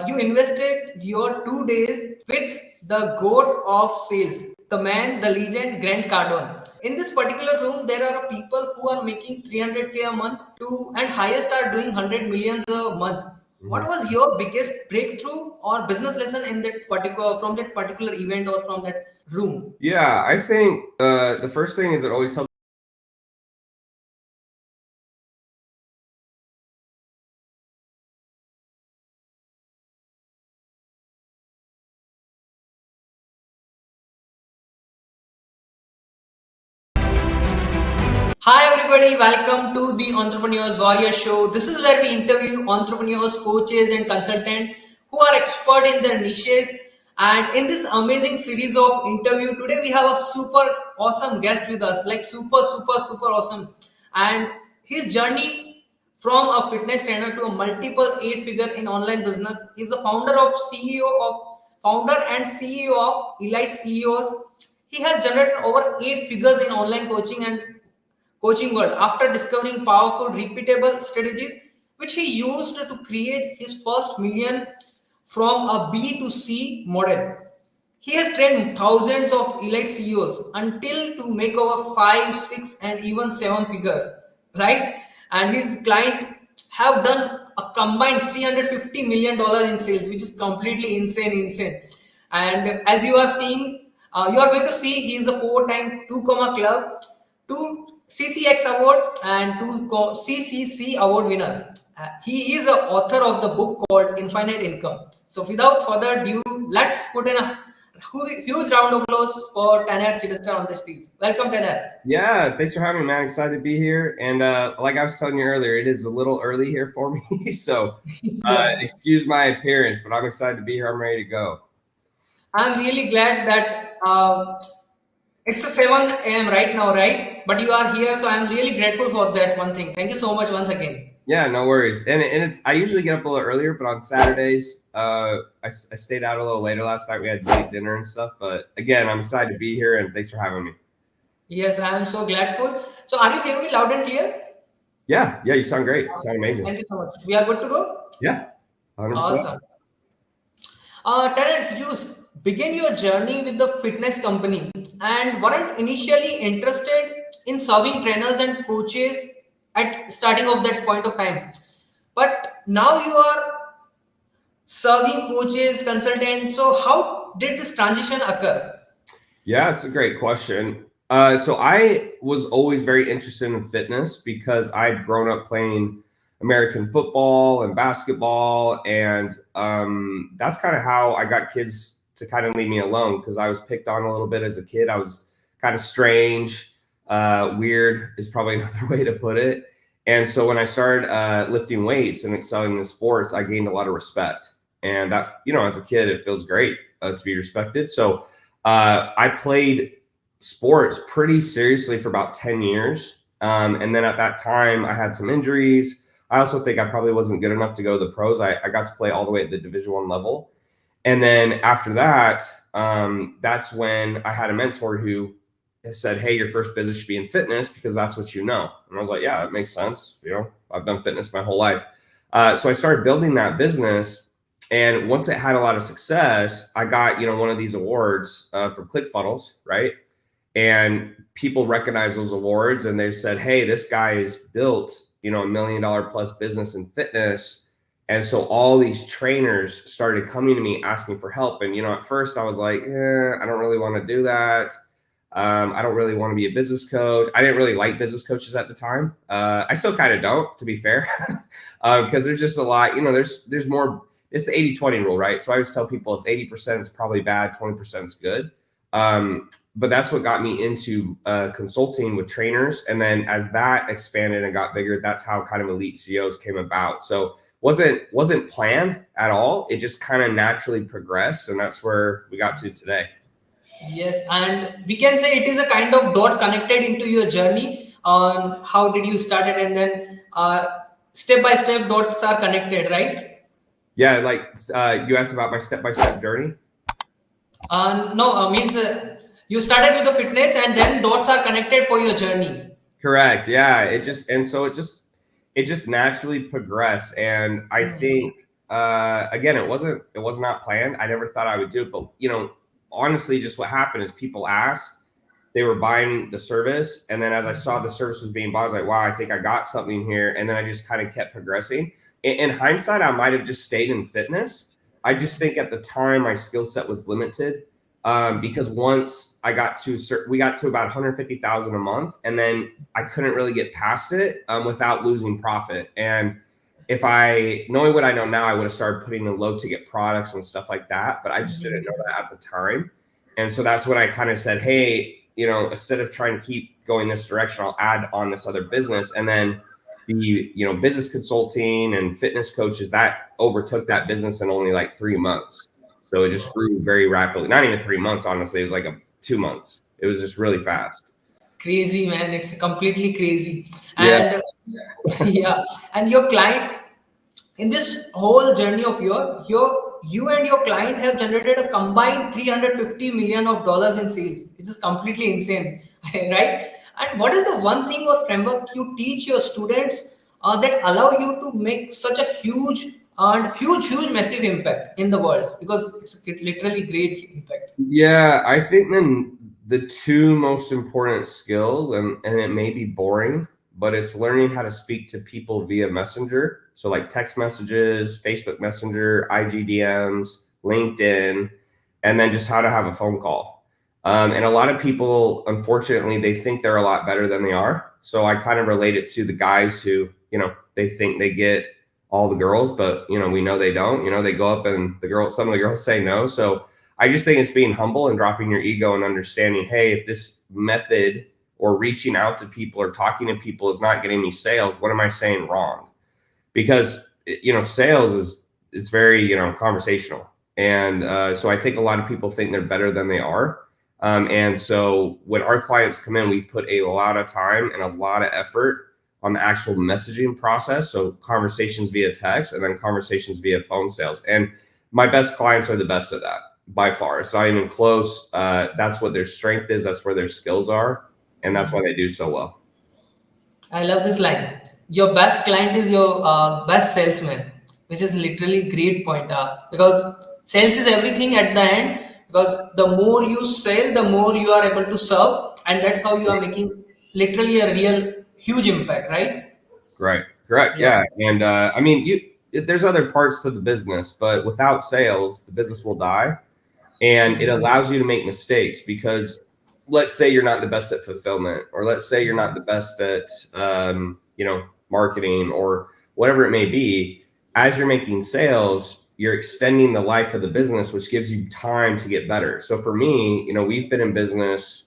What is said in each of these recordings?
You invested your 2 days with the goat of sales, the man, the legend, Grant Cardone. In this particular room, there are people who are making 300K a month to and highest are doing 100 millions a month. What was your biggest breakthrough or business lesson in that particular from that particular event or from that room? Yeah, I think the first thing is it always helps. Hi, everybody. Welcome to the Entrepreneurs Warrior Show. This is where we interview entrepreneurs, coaches, and consultants who are expert in their niches. And in this amazing series of interview today, we have a super awesome guest with us, like super awesome. And his journey from a fitness trainer to a multiple eight-figure in online business. He's the founder and CEO of Elite CEOs. He has generated over eight figures in online coaching and coaching world after discovering powerful repeatable strategies which he used to create his first million from a B to C model. He has trained thousands of elite CEOs until to make over 5, 6 and even 7 figure, right? And his client have done a combined $350 million in sales, which is completely insane. And as you are seeing, you are going to see he is a four-time 2 comma club, two CCX award and CCC award winner. He is the author of the book called Infinite Income. So without further ado, let's put in a huge round of applause for Tanner Chidester on the stage. Welcome, Tanner. Yeah, thanks for having me, man. Excited to be here. And like I was telling you earlier, it is a little early here for me. So Yeah, excuse my appearance, but I'm excited to be here. I'm ready to go. I'm really glad that it's a 7 a.m. right now, right? But you are here, so I'm really grateful for that one thing. Thank you so much once again. Yeah, no worries. And it's I usually get up a little earlier, but on Saturdays, I stayed out a little later last night. We had late dinner and stuff. But again, I'm excited to be here, and thanks for having me. Yes, I am so gladful. So are you hearing me loud and clear? Yeah, you sound great. You sound amazing. Thank you so much. We are good to go? Yeah, 100%. Awesome. Taran, you began your journey with the fitness company and weren't initially interested in serving trainers and coaches at starting of that point of time. But now you are serving coaches, consultants. So how did this transition occur? Yeah, it's a great question. So I was always very interested in fitness because I'd grown up playing American football and basketball, and that's kind of how I got kids to kind of leave me alone because I was picked on a little bit as a kid. I was kind of strange, weird is probably another way to put it. And so when I started lifting weights and excelling in sports, I gained a lot of respect, and that as a kid, it feels great to be respected. So I played sports pretty seriously for about 10 years. And then at that time, I had some injuries. I also think I probably wasn't good enough to go to the pros. I got to play all the way at the Division I level. And then after that, that's when I had a mentor who said, "Hey, your first business should be in fitness because that's what you know." And I was like, "Yeah, that makes sense. I've done fitness my whole life." So I started building that business. And once it had a lot of success, I got, one of these awards from ClickFunnels, right? And people recognize those awards and they said, "Hey, this guy has built, $1 million plus business in fitness." And so all these trainers started coming to me asking for help. And, at first I was like, I don't really want to do that. I don't really want to be a business coach. I didn't really like business coaches at the time. I still kind of don't, to be fair, because there's just a lot, there's more. It's the 80-20 rule, right? So I always tell people it's 80% is probably bad, 20% is good. But that's what got me into consulting with trainers. And then as that expanded and got bigger, that's how kind of elite CEOs came about. So wasn't planned at all. It just kind of naturally progressed, and that's where we got to today. Yes, and we can say it is a kind of dot connected into your journey on how did you started and then step by step dots are connected, right? Yeah, like you asked about my step-by-step journey. No, means you started with the fitness and then dots are connected for your journey. Correct. Yeah. It just naturally progressed. And I think again, it was not planned. I never thought I would do it, but honestly, just what happened is people asked, they were buying the service, and then as I saw the service was being bought, I was like, wow, I think I got something here. And then I just kind of kept progressing. In hindsight, I might have just stayed in fitness. I just think at the time my skill set was limited, because once we got to about 150,000 a month, and then I couldn't really get past it without losing profit. And if knowing what I know now, I would have started putting in low ticket products and stuff like that, but I just didn't know that at the time. And so that's when I kind of said, hey, instead of trying to keep going this direction, I'll add on this other business. And then the, business consulting and fitness coaches, that overtook that business in only like 3 months. So it just grew very rapidly. Not even 3 months, honestly. It was like 2 months. It was just really fast. Crazy, man. It's completely crazy. Yeah. And yeah, and your client, in this whole journey of you and your client have generated a combined 350 million of dollars in sales, which is completely insane. Right? And what is the one thing or framework you teach your students that allow you to make such a huge massive impact in the world, because it's literally great impact. Yeah, I think then the two most important skills, and it may be boring, but it's learning how to speak to people via messenger. So like text messages, Facebook Messenger, IGDMs, LinkedIn, and then just how to have a phone call. And a lot of people, unfortunately, they think they're a lot better than they are. So I kind of relate it to the guys who, they think they get all the girls, but we know they don't. They go up and some of the girls say no. So I just think it's being humble and dropping your ego and understanding, hey, if this method or reaching out to people or talking to people is not getting me sales, what am I saying wrong? Because sales is very conversational, and so I think a lot of people think they're better than they are. And so when our clients come in, we put a lot of time and a lot of effort on the actual messaging process. So conversations via text and then conversations via phone sales. And my best clients are the best at that by far. It's not even close. That's what their strength is. That's where their skills are. And that's why they do so well. I love this line. Your best client is your best salesman, which is literally great point. Because sales is everything at the end. Because the more you sell, the more you are able to serve, and that's how you are making literally a real huge impact, right? Right. Correct. Yeah. Yeah. And I mean, there's other parts to the business, but without sales, the business will die. And it allows you to make mistakes because let's say you're not the best at fulfillment, or let's say you're not the best at, marketing or whatever it may be. As you're making sales, you're extending the life of the business, which gives you time to get better. So for me, we've been in business,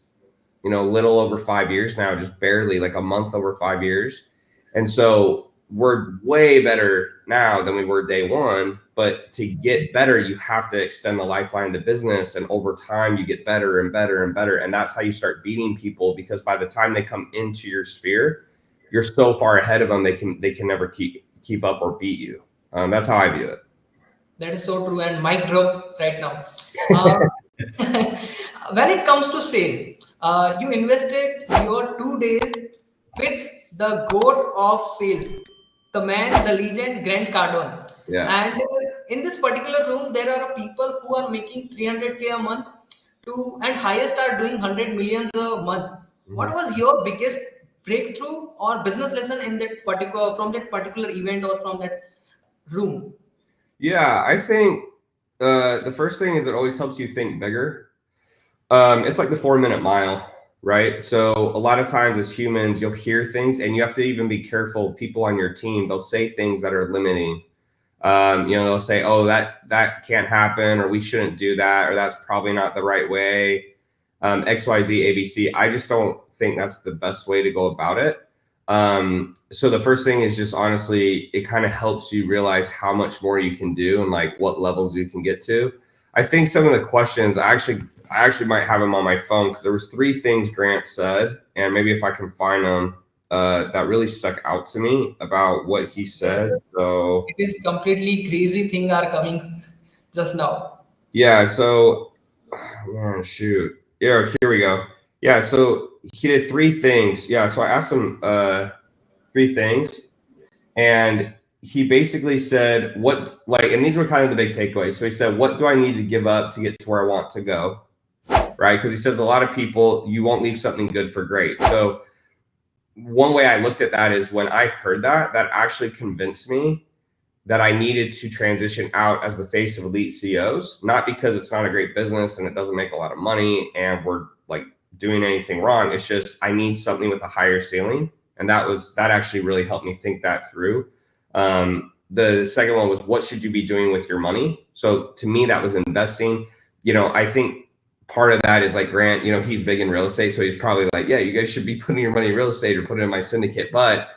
a little over 5 years now, just barely, like a month over 5 years. And so we're way better now than we were day one. But to get better, you have to extend the lifeline of the business. And over time, you get better and better and better. And that's how you start beating people, because by the time they come into your sphere, you're so far ahead of them, they can never keep up or beat you. That's how I view it. That is so true, and mic drop right now. Uh, when it comes to sale, you invested your 2 days with the goat of sales, the man, the legend, Grant Cardone. Yeah. And in this particular room, there are people who are making 300K a month and highest are doing 100 millions a month. What was your biggest breakthrough or business lesson in that particular from that particular event or from that room? Yeah, I think the first thing is it always helps you think bigger. It's like the 4-minute mile, right? So a lot of times as humans, you'll hear things and you have to even be careful. People on your team, they'll say things that are limiting. They'll say, oh, that can't happen, or we shouldn't do that, or that's probably not the right way. XYZ, ABC. I just don't think that's the best way to go about it. So the first thing is just honestly, it kind of helps you realize how much more you can do and like what levels you can get to. I think some of the questions I actually might have them on my phone, because there was 3 things Grant said, and maybe if I can find them, that really stuck out to me about what he said. So It is completely crazy thing are coming just now. yeah, so oh, shoot. Yeah, here we go. Yeah, so he did 3 things. Yeah, so I asked him 3 things, and he basically said, and these were kind of the big takeaways. So he said, what do I need to give up to get to where I want to go? Right? Because he says a lot of people, you won't leave something good for great. So one way I looked at that is when I heard that actually convinced me that I needed to transition out as the face of elite CEOs, not because it's not a great business and it doesn't make a lot of money and we're like doing anything wrong. It's just, I need something with a higher ceiling. And that actually really helped me think that through. The second one was, what should you be doing with your money? So to me, that was investing. I think part of that is like Grant, he's big in real estate. So he's probably like, yeah, you guys should be putting your money in real estate or put it in my syndicate. But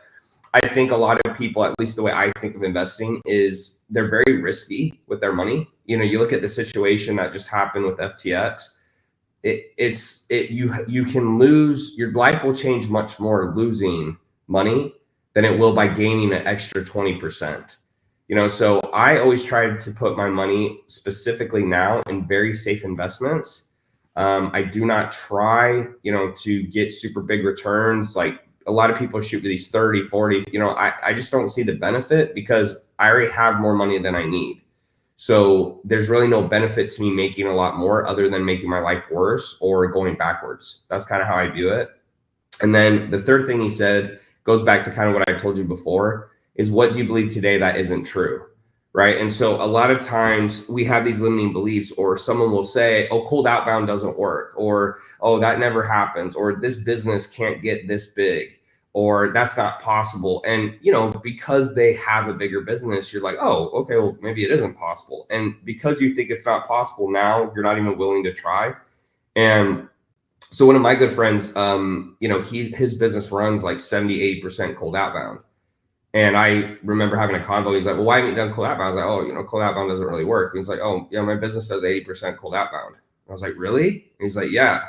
I think a lot of people, at least the way I think of investing, is they're very risky with their money. You look at the situation that just happened with FTX. You can lose. Your life will change much more losing money than it will by gaining an extra 20%. So I always try to put my money specifically now in very safe investments. I do not try, to get super big returns. Like a lot of people shoot for these 30, 40, I just don't see the benefit because I already have more money than I need. So there's really no benefit to me making a lot more other than making my life worse or going backwards. That's kind of how I view it. And then the third thing he said goes back to kind of what I told you before is, what do you believe today that isn't true? Right. And so a lot of times we have these limiting beliefs, or someone will say, oh, cold outbound doesn't work, or, oh, that never happens, or this business can't get this big, or that's not possible. And, because they have a bigger business, you're like, oh, okay, well, maybe it isn't possible. And because you think it's not possible now, you're not even willing to try. And so one of my good friends, his business runs like 70, 80% cold outbound. And I remember having a convo. He's like, well, why haven't you done cold outbound? I was like, oh, cold outbound doesn't really work. And he's like, oh, yeah, my business does 80% cold outbound. I was like, really? And he's like, yeah.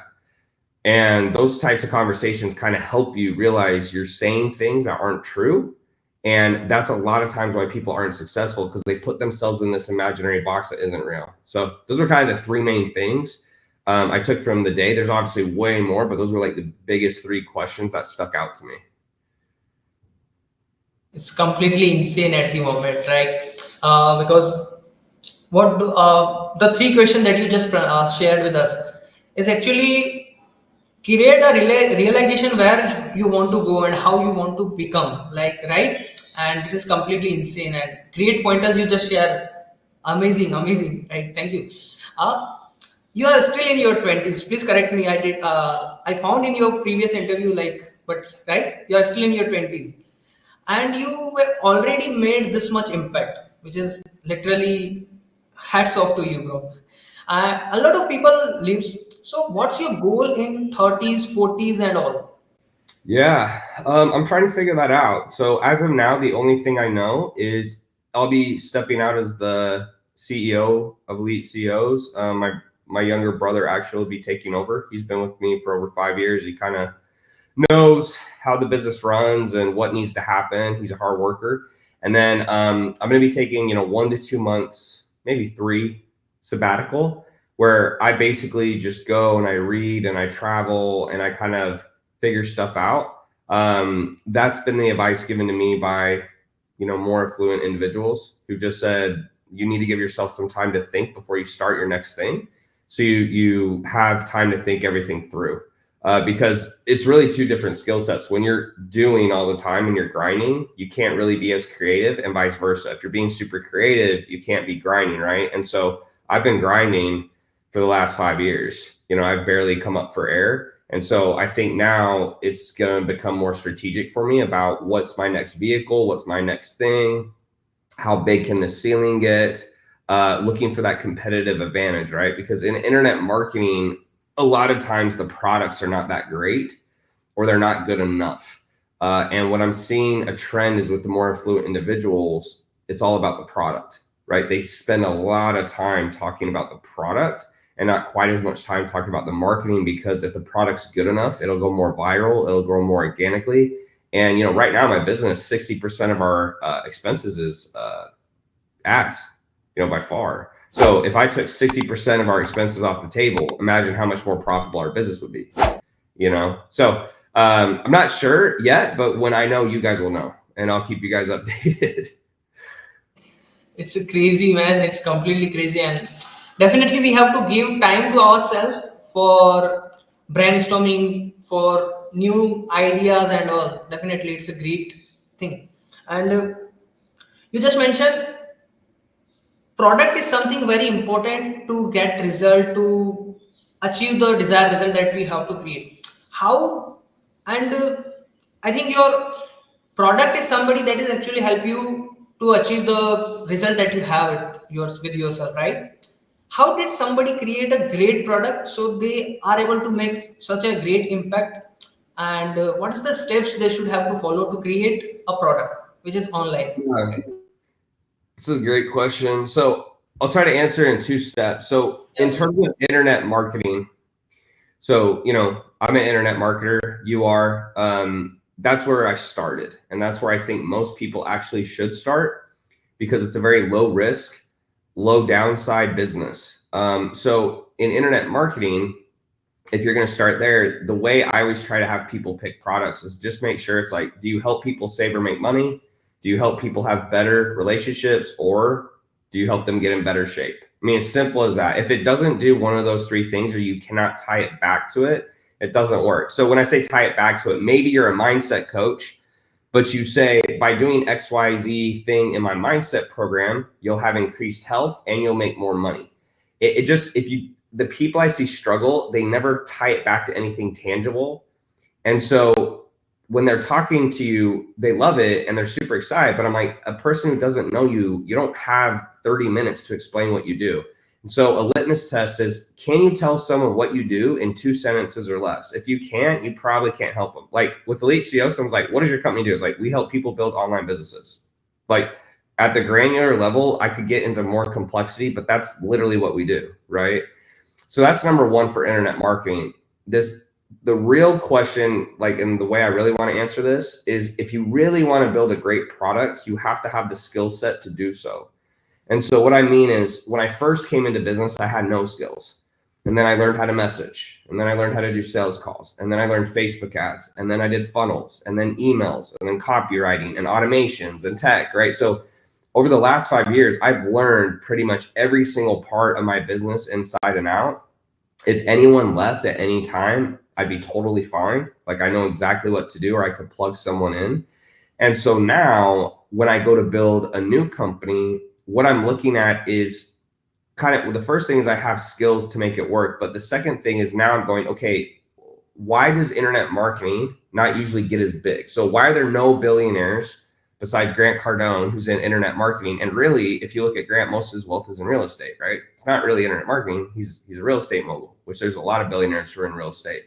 And those types of conversations kind of help you realize you're saying things that aren't true. And that's a lot of times why people aren't successful, because they put themselves in this imaginary box that isn't real. So those are kind of the three main things I took from the day. There's obviously way more, but those were like the biggest three questions that stuck out to me. It's completely insane at the moment, right? Because the three questions that you just shared with us is actually create a realization where you want to go and how you want to become, like, right? And it is completely insane, and great pointers you just share. Amazing, right? Thank you. uh, you are still in your 20s, please correct me. I found in your previous interview, but right, you are still in your 20s and you were already made this much impact, which is literally hats off to you, bro. A lot of people leaves. So what's your goal in 30s, 40s and all? Yeah, I'm trying to figure that out. So as of now, the only thing I know is I'll be stepping out as the CEO of Elite CEOs. My younger brother actually will be taking over. He's been with me for over 5 years. He kind of knows how the business runs and what needs to happen. He's a hard worker. And then I'm going to be taking 1 to 2 months, maybe 3 sabbatical, where I basically just go and I read and I travel and I kind of figure stuff out. That's been the advice given to me by more affluent individuals who just said, you need to give yourself some time to think before you start your next thing, so you have time to think everything through. Because it's really two different skill sets. When you're doing all the time and you're grinding, you can't really be as creative, and vice versa. If you're being super creative, you can't be grinding, right? And so I've been grinding for the last 5 years. I've barely come up for air. And so I think now it's going to become more strategic for me about what's my next vehicle, what's my next thing, how big can the ceiling get, looking for that competitive advantage, right? Because in internet marketing, a lot of times the products are not that great or they're not good enough. And what I'm seeing a trend is with the more affluent individuals, it's all about the product, right? They spend a lot of time talking about the product and not quite as much time talking about the marketing, because if the product's good enough, it'll go more viral, it'll grow more organically. And, right now my business, 60% of our expenses is ads, by far. So if I took 60% of our expenses off the table, imagine how much more profitable our business would be, So I'm not sure yet, but when I know, you guys will know, and I'll keep you guys updated. It's a crazy, man. It's completely crazy, and definitely we have to give time to ourselves for brainstorming, for new ideas and all. Definitely, it's a great thing. And you just mentioned product is something very important to get result, to achieve the desired result that we have to create. How and I think your product is somebody that is actually help you to achieve the result that you have it yours with yourself, right? How did somebody create a great product so they are able to make such a great impact, and what is the steps they should have to follow to create a product which is online, Yeah, right? it's a great question. So I'll try to answer it in two steps. So Yeah, in terms of internet marketing, so I'm an internet marketer. You are. That's where I started, and that's where I think most people actually should start because it's a very low risk, low downside business. So in internet marketing, if you're going to start there, the way I always try to have people pick products is just make sure it's like, do you help people save or make money? Do you help people have better relationships, or do you help them get in better shape? I mean, as simple as that. If it doesn't do one of those three things, or you cannot tie it back to it, it doesn't work. So when I say tie it back to it, maybe you're a mindset coach, but you say, by doing XYZ thing in my mindset program, you'll have increased health and you'll make more money. It just, if you, the people I see struggle, they never tie it back to anything tangible. And so when they're talking to you, they love it and they're super excited. But I'm like, a person who doesn't know you, you don't have 30 minutes to explain what you do. And so a litmus test is, can you tell someone what you do in 2 sentences or less? If you can't, you probably can't help them. Like with Elite CEO, someone's like, what does your company do? It's like, we help people build online businesses. Like at the granular level, I could get into more complexity, but that's literally what we do, right? So that's number one for internet marketing. The real question, like, and the way I really want to answer this is, if you really want to build a great product, you have to have the skill set to do so. And so what I mean is, when I first came into business, I had no skills. And then I learned how to message. And then I learned how to do sales calls. And then I learned Facebook ads. And then I did funnels, and then emails, and then copywriting and automations and tech, right? So over the last 5 years, I've learned pretty much every single part of my business inside and out. If anyone left at any time, I'd be totally fine. Like, I know exactly what to do, or I could plug someone in. And so now when I go to build a new company, what I'm looking at is kind of, the first thing is I have skills to make it work. But the second thing is, now I'm going, okay, why does internet marketing not usually get as big? So why are there no billionaires besides Grant Cardone, who's in internet marketing? And really, if you look at Grant, most of his wealth is in real estate, right? It's not really internet marketing. He's a real estate mogul, which there's a lot of billionaires who are in real estate.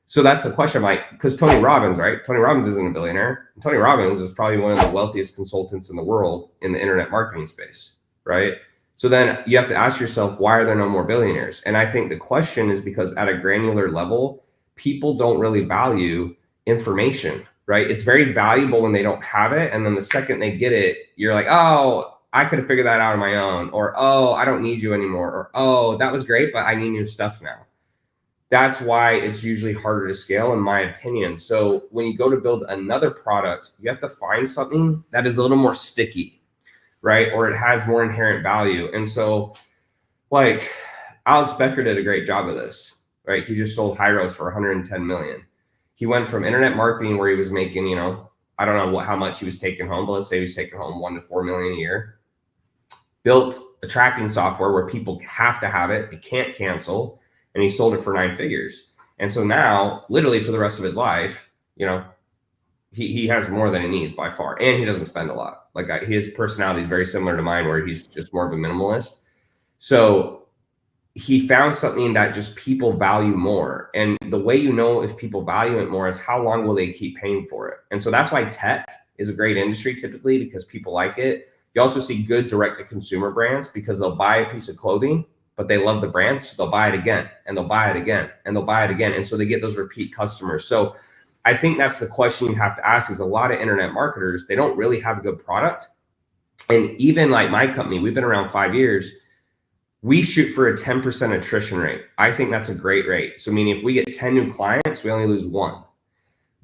So that's the question. I'm like, because Tony Robbins, right? Tony Robbins isn't a billionaire. And Tony Robbins is probably one of the wealthiest consultants in the world in the internet marketing space, right? So then you have to ask yourself, why are there no more billionaires? And I think the question is because at a granular level, people don't really value information, right? It's very valuable when they don't have it. And then the second they get it, you're like, oh, I could have figured that out on my own. Or, oh, I don't need you anymore. Or, oh, that was great, but I need new stuff now. That's why it's usually harder to scale, in my opinion. So when you go to build another product, you have to find something that is a little more sticky, right? Or it has more inherent value. And so, like, Alex Becker did a great job of this, right? He just sold Hyros for 110 million. He went from internet marketing, where he was making, I don't know how much he was taking home, but let's say he was taking home 1 to 4 million a year. Built a tracking software where people have to have it, they can't cancel, and he sold it for 9 figures. And so now, literally for the rest of his life, he has more than he needs by far, and he doesn't spend a lot. Like, his personality is very similar to mine, where he's just more of a minimalist. So he found something that just people value more. And the way you know if people value it more is how long will they keep paying for it. And so that's why tech is a great industry typically, because people like it. You also see good direct-to-consumer brands, because they'll buy a piece of clothing, but they love the brand, so they'll buy it again, and they'll buy it again, and they'll buy it again. And so they get those repeat customers. So I think that's the question you have to ask, is a lot of internet marketers, they don't really have a good product. And even like my company, we've been around 5 years. We shoot for a 10% attrition rate. I think that's a great rate. So meaning if we get 10 new clients, we only lose 1.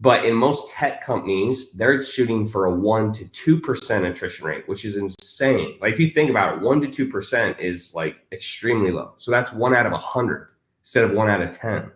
But in most tech companies, they're shooting for a 1 to 2% attrition rate, which is insane. Like if you think about it, 1 to 2% is like extremely low. So that's 1 out of 100 instead of 1 out of 10,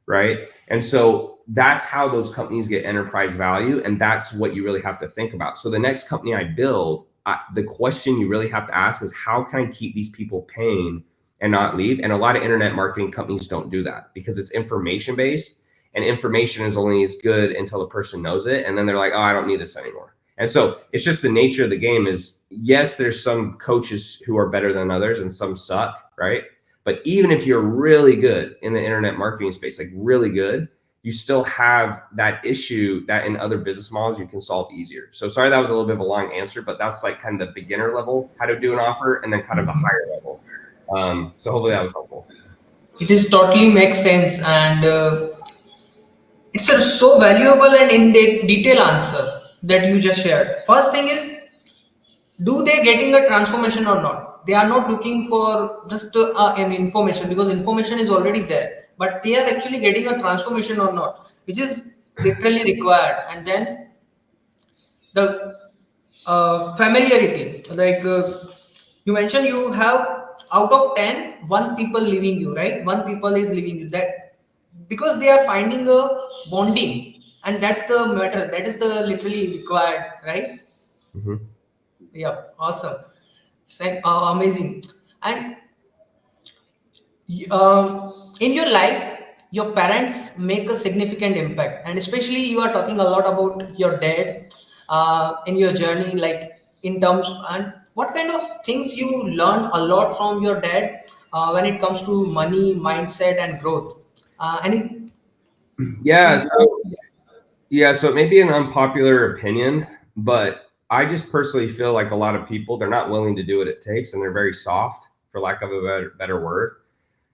right? And so that's how those companies get enterprise value, and that's what you really have to think about. So the next company I build, the question you really have to ask is, how can I keep these people paying and not leave? And a lot of internet marketing companies don't do that because it's information based, and information is only as good until the person knows it, and then they're like, oh, I don't need this anymore. And so it's just the nature of the game is, yes, there's some coaches who are better than others and some suck, right? But even if you're really good in the internet marketing space, like really good, you still have that issue that in other business models you can solve easier. So sorry, that was a little bit of a long answer, but that's like kind of the beginner level, how to do an offer, and then kind of the higher level. So hopefully that was helpful. It is totally makes sense, and it's a so valuable and in detail answer that you just shared. First thing is, do they getting a transformation or not? They are not looking for just an information, because information is already there, but they are actually getting a transformation or not, which is literally required. And then the familiarity, like you mentioned, you have out of 10, one people leaving you, right? One people is leaving you, that because they are finding a bonding, and that's the matter, that is the literally required, right? Mm-hmm. Yeah, awesome. Amazing. And in your life, your parents make a significant impact, and especially you are talking a lot about your dad in your journey, like in terms, and what kind of things you learn a lot from your dad when it comes to money, mindset, and growth. Anything Yeah. you want? So it may be an unpopular opinion, but I just personally feel like a lot of people, they're not willing to do what it takes, and they're very soft, for lack of a better word.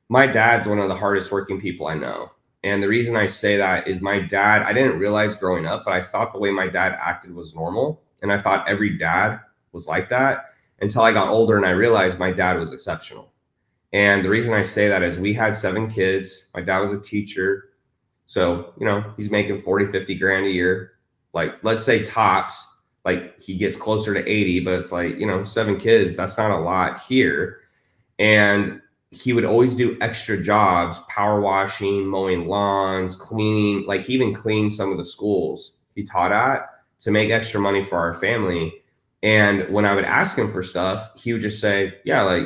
My dad's one of the hardest working people I know. And the reason I say that is my dad, I didn't realize growing up, but I thought the way my dad acted was normal. And I thought every dad was like that until I got older and I realized my dad was exceptional. And the reason I say that is we had 7 kids. My dad was a teacher. So, he's making 40, 50 grand a year. Like, let's say tops, like he gets closer to 80, but it's like, 7 kids, that's not a lot here. And he would always do extra jobs, power washing, mowing lawns, cleaning. Like he even cleaned some of the schools he taught at to make extra money for our family. And when I would ask him for stuff, he would just say, yeah, like,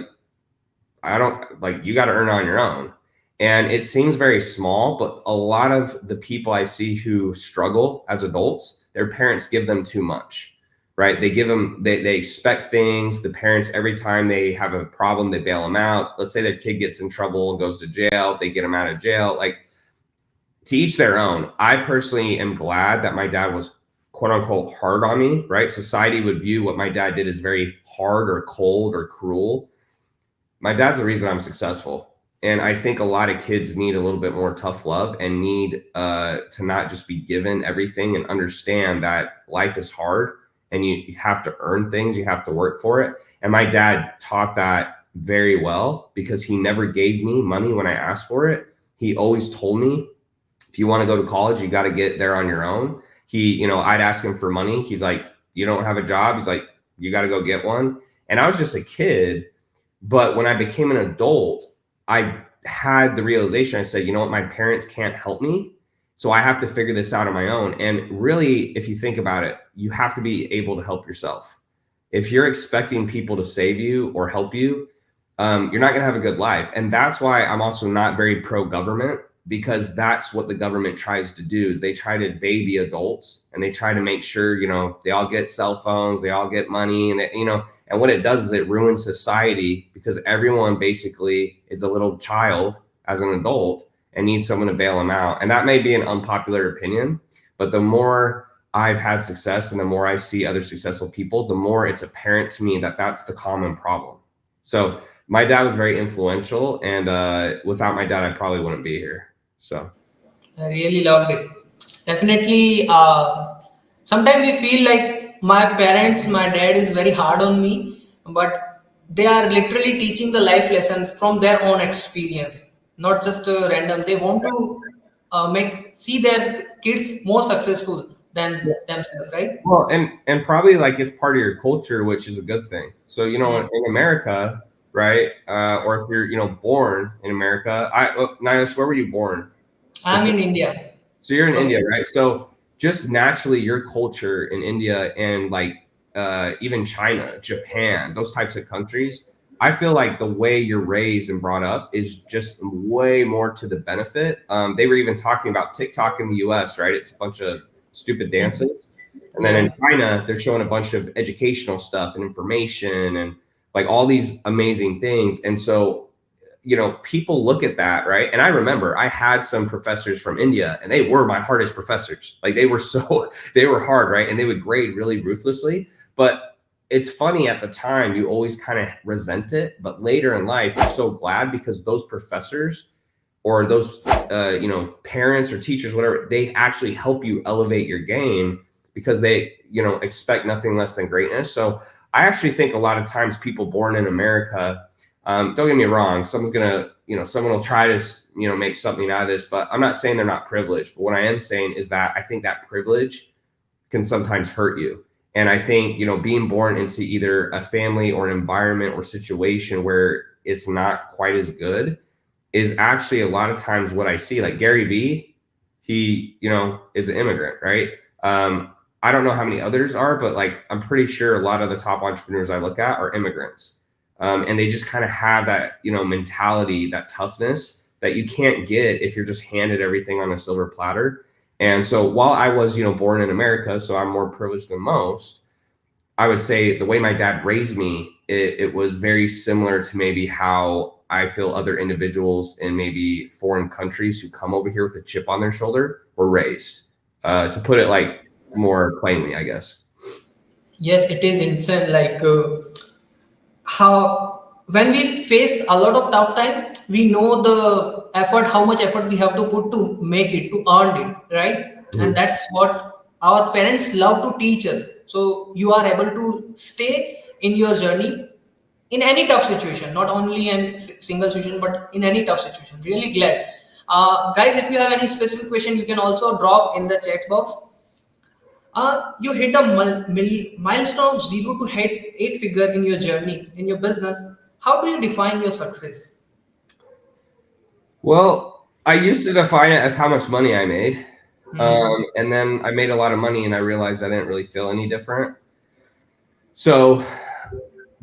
I don't, like, you got to earn on your own. And it seems very small, but a lot of the people I see who struggle as adults, their parents give them too much, right? They give them, they expect things. The parents, every time they have a problem, they bail them out. Let's say their kid gets in trouble, goes to jail, they get them out of jail. Like, to each their own. I personally am glad that my dad was quote unquote hard on me, right? Society would view what my dad did as very hard or cold or cruel. My dad's the reason I'm successful. And I think a lot of kids need a little bit more tough love and need to not just be given everything, and understand that life is hard and you have to earn things. You have to work for it. And my dad taught that very well, because he never gave me money when I asked for it. He always told me, if you want to go to college, you got to get there on your own. I'd ask him for money. He's like, you don't have a job. He's like, you got to go get one. And I was just a kid. But when I became an adult, I had the realization, I said, you know what, my parents can't help me. So I have to figure this out on my own. And really, if you think about it, you have to be able to help yourself. If you're expecting people to save you or help you, you're not going to have a good life. And that's why I'm also not very pro-government, because that's what the government tries to do, is they try to baby adults, and they try to make sure, they all get cell phones, they all get money, and and what it does is it ruins society, because everyone basically is a little child as an adult and needs someone to bail them out. And that may be an unpopular opinion, but the more I've had success and the more I see other successful people, the more it's apparent to me that that's the common problem. So my dad was very influential, and without my dad, I probably wouldn't be here. So I really loved it. Definitely, sometimes we feel like my parents, my dad is very hard on me, but they are literally teaching the life lesson from their own experience, not just random. They want to see their kids more successful than themselves, right? Well, and probably like it's part of your culture, which is a good thing. So Yeah. in America, right? Or if you're born in America, Nilesh, where were you born? I'm in India. So you're in So India, right? So just naturally, your culture in India and like even China, Japan, those types of countries, I feel like the way you're raised and brought up is just way more to the benefit. They were even talking about TikTok in the U.S., right? It's a bunch of stupid dances, and then in yeah. China, they're showing a bunch of educational stuff and information and like all these amazing things. And so people look at that, right? And I remember I had some professors from India and they were my hardest professors. Like they were they were hard, right? And they would grade really ruthlessly. But it's funny at the time, you always kind of resent it. But later in life, you're so glad because those professors or those, parents or teachers, whatever, they actually help you elevate your game because they, expect nothing less than greatness. So I actually think a lot of times people born in America, don't get me wrong, someone will try to, make something out of this, but I'm not saying they're not privileged. But what I am saying is that I think that privilege can sometimes hurt you. And I think, being born into either a family or an environment or situation where it's not quite as good is actually a lot of times what I see. Like Gary Vee, he, is an immigrant, right? I don't know how many others are, but like I'm pretty sure a lot of the top entrepreneurs I look at are immigrants. And they just kind of have that, mentality, that toughness that you can't get if you're just handed everything on a silver platter. And so while I was, born in America, so I'm more privileged than most, I would say the way my dad raised me, it was very similar to maybe how I feel other individuals in maybe foreign countries who come over here with a chip on their shoulder were raised. To put it like more plainly, I guess. Yes, it is insane. Like how when we face a lot of tough time, we know the effort, how much effort we have to put to make it, to earn it, right? And Mhm. that's what our parents love to teach us. So you are able to stay in your journey in any tough situation, not only in single situation, but in any tough situation. Really glad. Guys, if you have any specific question, you can also drop in the chat box. You hit the milestone of 0 to 8 figure in your journey, in your business. How do you define your success? Well, I used to define it as how much money I made. Hmm. And then I made a lot of money and I realized I didn't really feel any different. So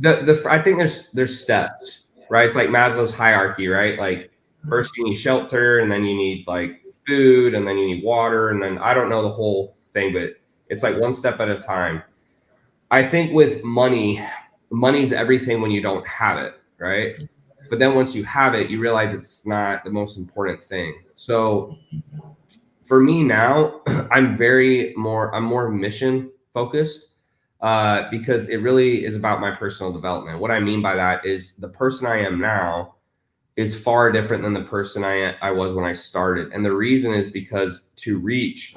I think there's steps, right? It's like Maslow's hierarchy, right? Like first you need shelter and then you need like food and then you need water and then I don't know the whole thing, but it's like one step at a time. I think with money's everything when you don't have it, right? But then once you have it, you realize it's not the most important thing. So for me now, I'm more mission focused because it really is about my personal development. What I mean by that is the person I am now is far different than the person I was when I started. And the reason is because to reach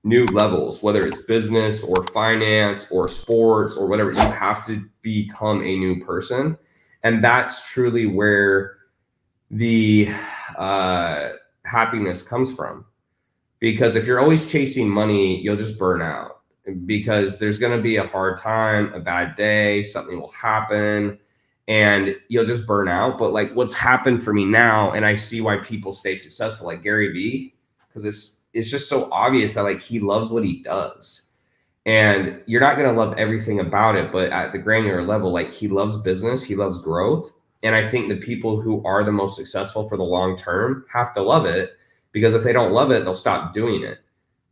new levels, whether it's business or finance or sports or whatever, you have to become a new person. And that's truly where the happiness comes from. Because if you're always chasing money, you'll just burn out because there's going to be a hard time, a bad day, something will happen and you'll just burn out. But like what's happened for me now, and I see why people stay successful, like Gary Vee, because it's just so obvious that like he loves what he does. And you're not going to love everything about it, but at the granular level, like he loves business, he loves growth. And I think the people who are the most successful for the long term have to love it because if they don't love it, they'll stop doing it.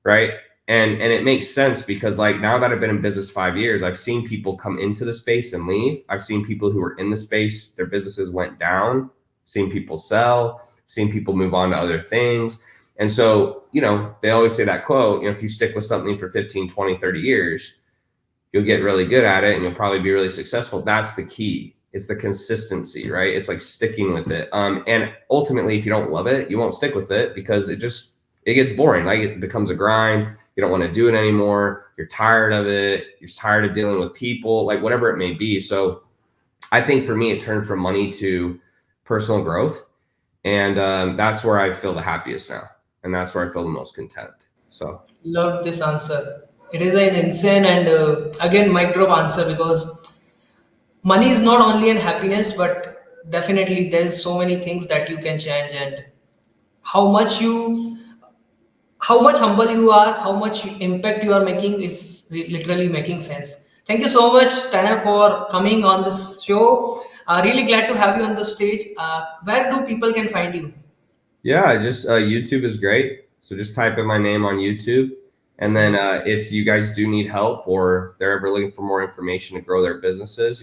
Right. And it makes sense because like now that I've been in business 5 years, I've seen people come into the space and leave. I've seen people who were in the space, their businesses went down, seen people sell, seen people move on to other things. And so, they always say that quote, if you stick with something for 15, 20, 30 years, you'll get really good at it and you'll probably be really successful. That's the key. It's the consistency, right? It's like sticking with it. And ultimately, if you don't love it, you won't stick with it because it gets boring. Like it becomes a grind. You don't want to do it anymore. You're tired of it. You're tired of dealing with people, like whatever it may be. So I think for me, it turned from money to personal growth. And that's where I feel the happiest now. and that's where I feel the most content. So Love this answer. It is an insane and again mic drop answer, because money is not only an happiness, but definitely there's so many things that you can change, and how much you how much humble you are, how much impact you are making is literally making sense. Thank you so much, Tanner, for coming on this show. Really glad to have you on the stage. Where do people can find you? yeah, just YouTube is great. So just type in my name on YouTube. And then if you guys do need help or they're ever looking for more information to grow their businesses,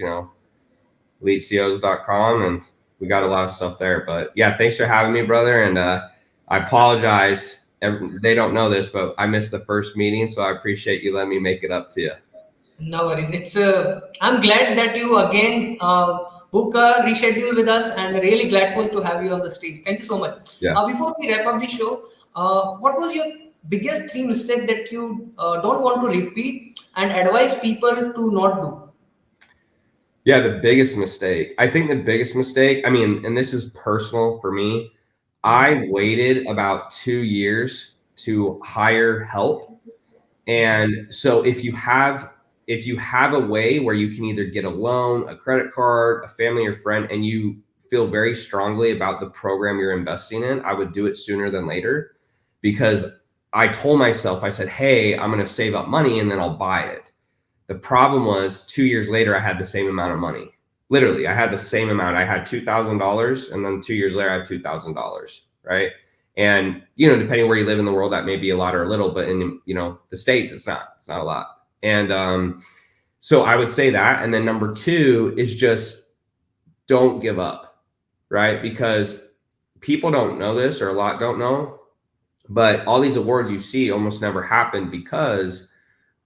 elitecos.com, and we got a lot of stuff there. But yeah, thanks for having me, brother. And I apologize. They don't know this, but I missed the first meeting, so I appreciate you letting me make it up to you. No worries. I'm glad that you again book a reschedule with us, and really gladful to have you on the stage. Thank you so much. Yeah. Before we wrap up the show, what was your biggest three mistake that you don't want to repeat and advise people to not do? Yeah, the biggest mistake. I think the biggest mistake, I mean, and this is personal for me, I waited about 2 years to hire help. And so if you have a way where you can either get a loan, a credit card, a family or friend, and you feel very strongly about the program you're investing in, I would do it sooner than later, because I told myself, I said, hey, I'm going to save up money and then I'll buy it. The problem was 2 years later, I had the same amount of money. Literally, I had the same amount. I had $2,000, and then 2 years later, I had $2,000, right? And depending where you live in the world, that may be a lot or a little, but in the States, it's not a lot. And so I would say that. And then number two is just don't give up, right? Because people don't know this, or a lot don't know, but all these awards you see almost never happened because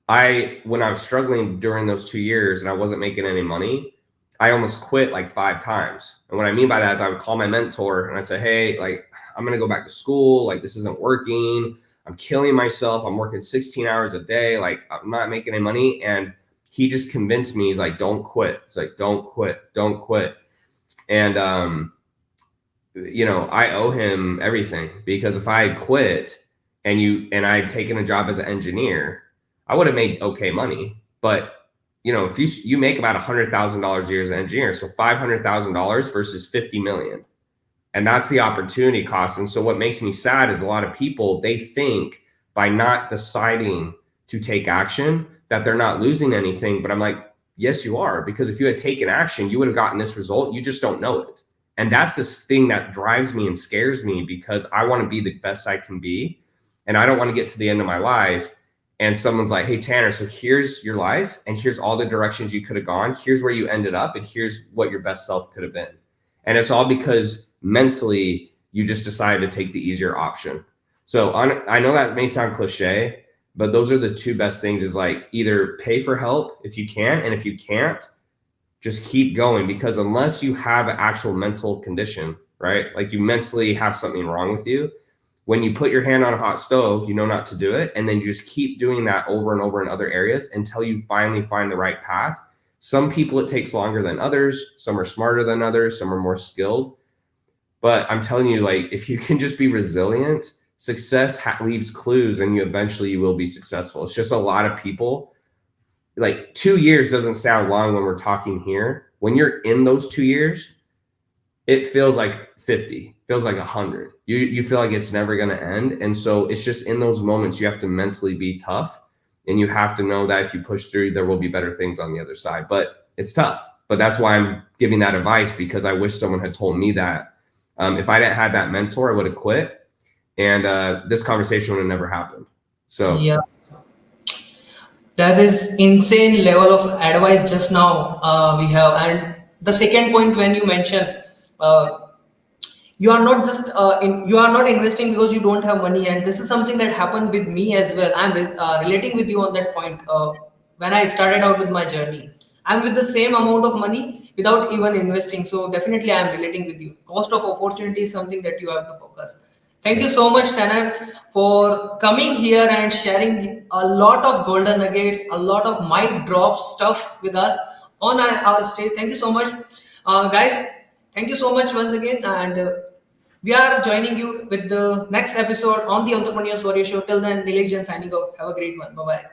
when I was struggling during those 2 years and I wasn't making any money, I almost quit like 5 times. And what I mean by that is I would call my mentor and I say, hey, like, I'm going to go back to school. Like, this isn't working. I'm killing myself. I'm working 16 hours a day. Like, I'm not making any money. And he just convinced me. He's like, don't quit. It's like, don't quit. Don't quit. And, I owe him everything, because if I had quit and I had taken a job as an engineer, I would have made okay money. But if you make about $100,000 a year as an engineer, so $500,000 versus 50 million, and that's the opportunity cost. And so what makes me sad is a lot of people, they think by not deciding to take action that they're not losing anything. But I'm like, yes, you are, because if you had taken action, you would have gotten this result. You just don't know it. And that's this thing that drives me and scares me, because I want to be the best I can be. And I don't want to get to the end of my life and someone's like, hey, Tanner, so here's your life and here's all the directions you could have gone. Here's where you ended up and here's what your best self could have been. And it's all because mentally you just decided to take the easier option. So I know that may sound cliche, but those are the two best things, is like either pay for help if you can. And if you can't, just keep going, because unless you have an actual mental condition, right? Like you mentally have something wrong with you. When you put your hand on a hot stove, you know not to do it. And then you just keep doing that over and over in other areas until you finally find the right path. Some people, it takes longer than others. Some are smarter than others. Some are more skilled. But I'm telling you, like, if you can just be resilient, success leaves clues and you will be successful. It's just a lot of people, like 2 years doesn't sound long when we're talking here. When you're in those 2 years, it feels like 50, feels like 100. You feel like it's never going to end. And so it's just in those moments, you have to mentally be tough, and you have to know that if you push through, there will be better things on the other side. But it's tough. But that's why I'm giving that advice, because I wish someone had told me that. If I didn't have that mentor, I would have quit, and this conversation would have never happened. So Yeah, that is insane level of advice just now we have. And the second point, when you mention uh, you are not just you are not investing because you don't have money, and this is something that happened with me as well. I'm relating with you on that point. When I started out with my journey, I'm with the same amount of money without even investing, so definitely I'm relating with you. Cost of opportunity is something that you have to focus. Thank you so much, Tanner, for coming here and sharing a lot of golden nuggets, a lot of mic drop stuff with us on our stage. Thank you so much, guys. Thank you so much once again, and We are joining you with the next episode on the Entrepreneurs Warrior Show. Till then, Nilesh Jain signing off. Have a great one. Bye bye.